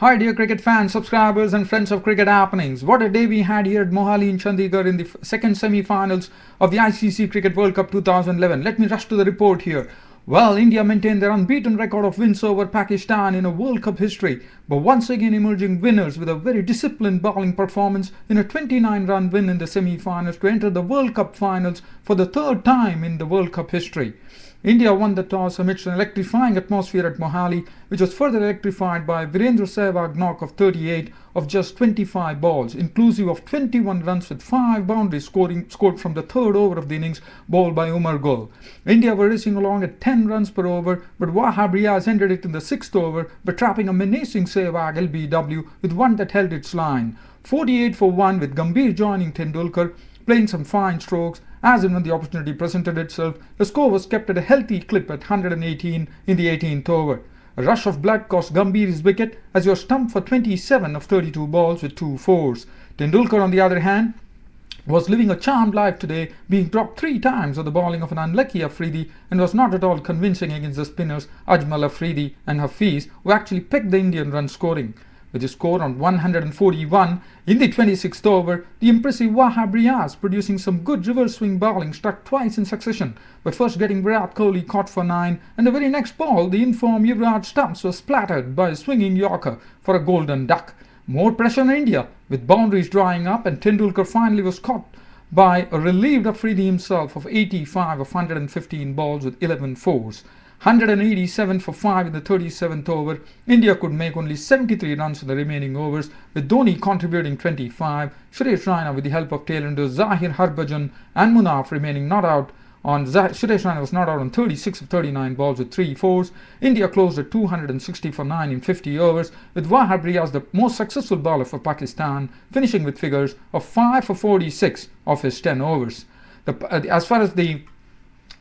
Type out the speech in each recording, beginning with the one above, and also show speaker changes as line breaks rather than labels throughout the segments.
Hi dear cricket fans, subscribers and friends of cricket happenings. What a day we had here at Mohali in Chandigarh in the second semi-finals of the ICC Cricket World Cup 2011. Let me rush to the report here. Well, India maintained their unbeaten record of wins over Pakistan in a World Cup history, but once again emerging winners with a very disciplined bowling performance in a 29-run win in the semi-finals to enter the World Cup finals for the third time in the World Cup history. India won the toss amidst an electrifying atmosphere at Mohali, which was further electrified by Virendra Sehwag's knock of 38 of just 25 balls, inclusive of 21 runs with 5 boundaries scored from the third over of the innings, bowled by Umar Gul. India were racing along at 10 runs per over, but Wahab Riaz ended it in the 6th over by trapping a menacing Sehwag LBW with one that held its line. 48 for 1 with Gambhir joining Tendulkar, playing some fine strokes. As and when the opportunity presented itself, the score was kept at a healthy clip at 118 in the 18th over. A rush of blood cost Gambhir his wicket as he was stumped for 27 of 32 balls with 2 fours. Tendulkar, on the other hand, was living a charmed life today, being dropped 3 times on the bowling of an unlucky Afridi and was not at all convincing against the spinners Ajmal Afridi and Hafiz, who actually pegged the Indian run scoring. With his score on 141 in the 26th over, the impressive Wahab Riaz, producing some good reverse swing bowling, struck twice in succession, but first getting Virat Kohli caught for 9, and the very next ball, the informed Yuvraj Stumps was splattered by a swinging Yorker for a golden duck. More pressure on India, with boundaries drying up, and Tendulkar finally was caught by a relieved Afridi himself of 85 of 115 balls with 11 fours. 187 for 5 in the 37th over, India could make only 73 runs in the remaining overs, with Dhoni contributing 25, Suresh Raina with the help of tailenders Zahir, Harbhajan and Munaf remaining not out. Suresh Raina was not out on 36 of 39 balls with 3 fours. India closed at 260 for 9 in 50 overs, with Wahab Riaz the most successful bowler for Pakistan, finishing with figures of 5 for 46 of his 10 overs. As far as the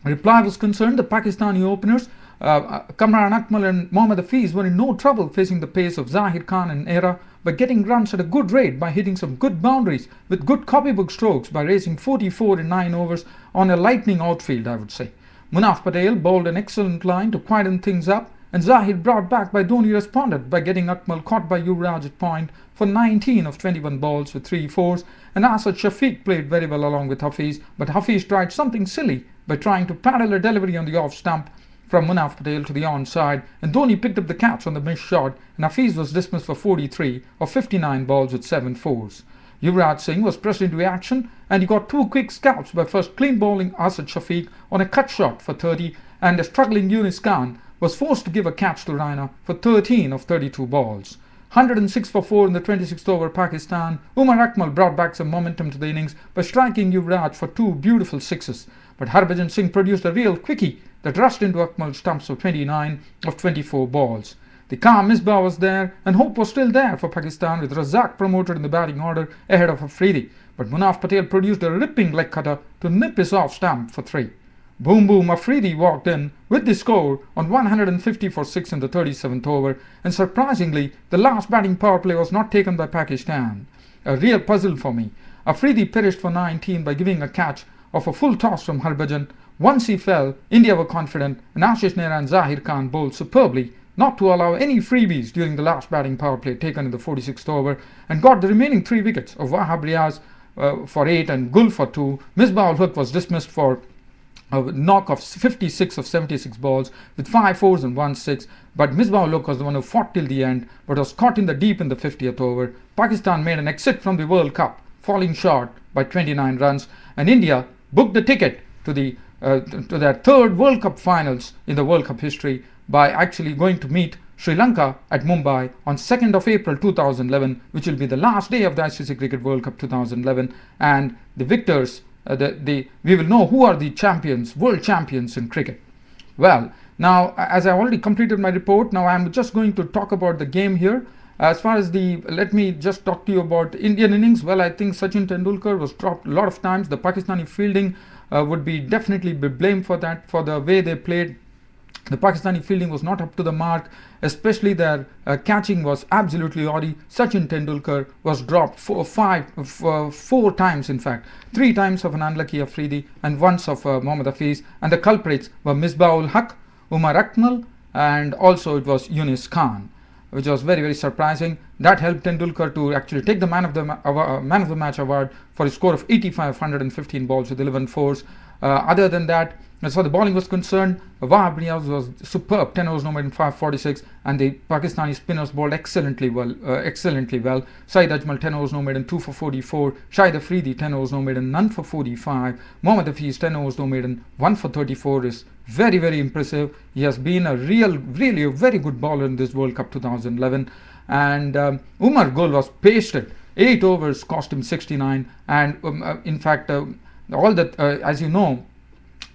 reply was concerned, the Pakistani openers Kamran Akmal and Mohammad Hafiz were in no trouble facing the pace of Zahir Khan and Era by getting runs at a good rate by hitting some good boundaries with good copybook strokes by racing 44 in 9 overs on a lightning outfield, I would say. Munaf Patel bowled an excellent line to quieten things up, and Zahir, brought back by Dhoni, responded by getting Akmal caught by Yuvraj at point for 19 of 21 balls with 3 fours, and Asad Shafiq played very well along with Hafiz, but Hafiz tried something silly by trying to parallel a delivery on the off stump from Munaf Patel to the onside, and Dhoni picked up the catch on the missed shot, and Hafiz was dismissed for 43 of 59 balls with 7 fours. Yuvraj Singh was pressed into action, and he got 2 quick scalps by first clean bowling Asad Shafiq on a cut shot for 30, and a struggling Yunus Khan was forced to give a catch to Raina for 13 of 32 balls. 106 for 4 in the 26th over Pakistan, Umar Akmal brought back some momentum to the innings by striking Yuvraj for 2 beautiful sixes, but Harbhajan Singh produced a real quickie that rushed into Akmal's stumps of 29 of 24 balls. The calm misbah was there, and hope was still there for Pakistan, with Razak promoted in the batting order ahead of Afridi, but Munaf Patel produced a ripping leg cutter to nip his off stump for 3. Boom boom, Afridi walked in with the score on 150 for 6 in the 37th over, and surprisingly, the last batting power play was not taken by Pakistan. A real puzzle for me. Afridi perished for 19 by giving a catch of a full toss from Harbhajan. Once he fell, India were confident, and Ashish Nehra and Zahir Khan bowled superbly, not to allow any freebies during the last batting power play taken in the 46th over, and got the remaining 3 wickets of Wahab Riaz for 8 and Gul for 2. Misbah ul Haq was dismissed for a knock of 56 of 76 balls with 5 fours and 1 6, but Misbah ul Haq was the one who fought till the end but was caught in the deep in the 50th over. Pakistan made an exit from the World Cup, falling short by 29 runs, and India booked the ticket to their 3rd World Cup finals in the World Cup history by actually going to meet Sri Lanka at Mumbai on 2nd of April 2011, which will be the last day of the ICC Cricket World Cup 2011, and the victors, we will know who are the champions, world champions in cricket. Well, now, as I already completed my report, now I'm just going to talk about the game here. As far as let me just talk to you about Indian innings. Well, I think Sachin Tendulkar was dropped a lot of times. The Pakistani fielding would be definitely be blamed for that, for the way they played. The Pakistani fielding was not up to the mark, especially their catching was absolutely odd. Sachin Tendulkar was dropped 4 times, in fact, 3 times of an unlucky Afridi and once of Mohammad Hafiz, and the culprits were Misbah ul Haq, Umar Akmal, and also it was Yunus Khan. which was very, very surprising. That helped Tendulkar to actually take the man of the match award for a score of 85, 115 balls with 11 fours. Other than that, as far as the bowling was concerned, Wahab Riaz was superb, 10 overs no more than 546, and the Pakistani spinners bowled excellently well. Saeed Ajmal 10 overs no more than 2 for 44, Shahid Afridi 10 overs no more than none for 45, Mohammad Hafiz 10 overs no more than 1 for 34 is very, very impressive. He has been really a very good bowler in this World Cup 2011, and Umar Gul was pasted. 8 overs cost him 69, and in fact, all that, as you know,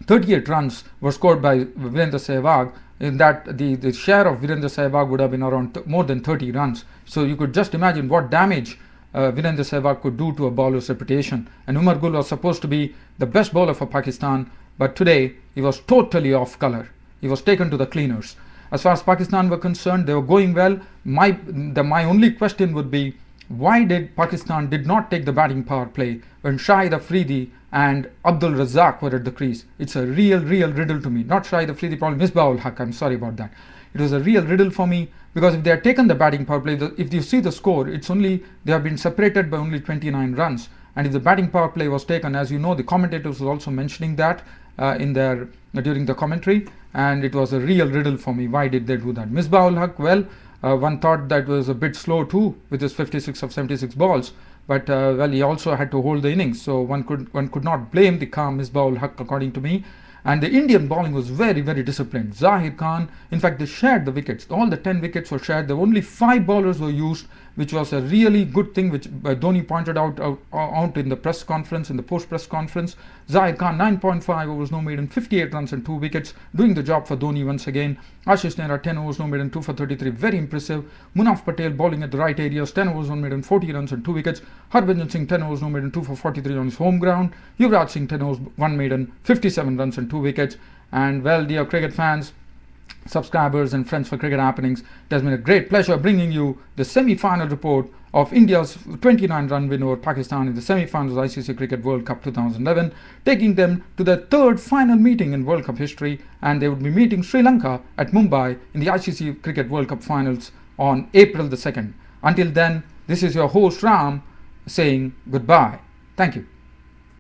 38 runs were scored by Virendra Sehwag. In that, the share of Virendra Sehwag would have been around more than 30 runs. So you could just imagine what damage Virendra Sehwag could do to a bowler's reputation. And Umar Gul was supposed to be the best bowler for Pakistan, but today he was totally off colour. He was taken to the cleaners. As far as Pakistan were concerned, they were going well. My only question would be, why did Pakistan did not take the batting power play when Shahid Afridi and Abdul Razak were at the crease? It's a real riddle to me. Not Shahid Afridi, probably Misbah ul Haq. I'm sorry about that. It was a real riddle for me, because if they had taken the batting power play, if you see the score, it's only they have been separated by only 29 runs. And if the batting power play was taken, as you know, the commentators were also mentioning that during the commentary, and it was a real riddle for me. Why did they do that? Misbah ul Haq, well, one thought that was a bit slow too with his 56 of 76 balls, but well, he also had to hold the innings, so one could not blame the calm Misbah ul Haq, according to me. And the Indian bowling was very, very disciplined. Zahir Khan, in fact, they shared the wickets. All the 10 wickets were shared. There were only 5 bowlers were used, which was a really good thing, which Dhoni pointed out in the press conference, in the post-press conference. Zahir Khan, 9.5 overs, no maiden, 58 runs and 2 wickets, doing the job for Dhoni once again. Ashish Nehra, 10 overs, no maiden, 2 for 33, very impressive. Munaf Patel bowling at the right areas, 10 overs, 1 maiden, 40 runs and 2 wickets. Harbhajan Singh, 10 overs, no maiden, 2 for 43 on his home ground. Yuvraj Singh, 10 overs, 1 maiden, 57 runs and 2 wickets. And well, dear cricket fans, subscribers and friends for Cricket Happenings, it has been a great pleasure bringing you the semi-final report of India's 29-run win over Pakistan in the semi-finals of ICC Cricket World Cup 2011, taking them to their third final meeting in World Cup history, and they would be meeting Sri Lanka at Mumbai in the ICC Cricket World Cup finals on April the 2nd. Until then, this is your host Ram saying goodbye. Thank you.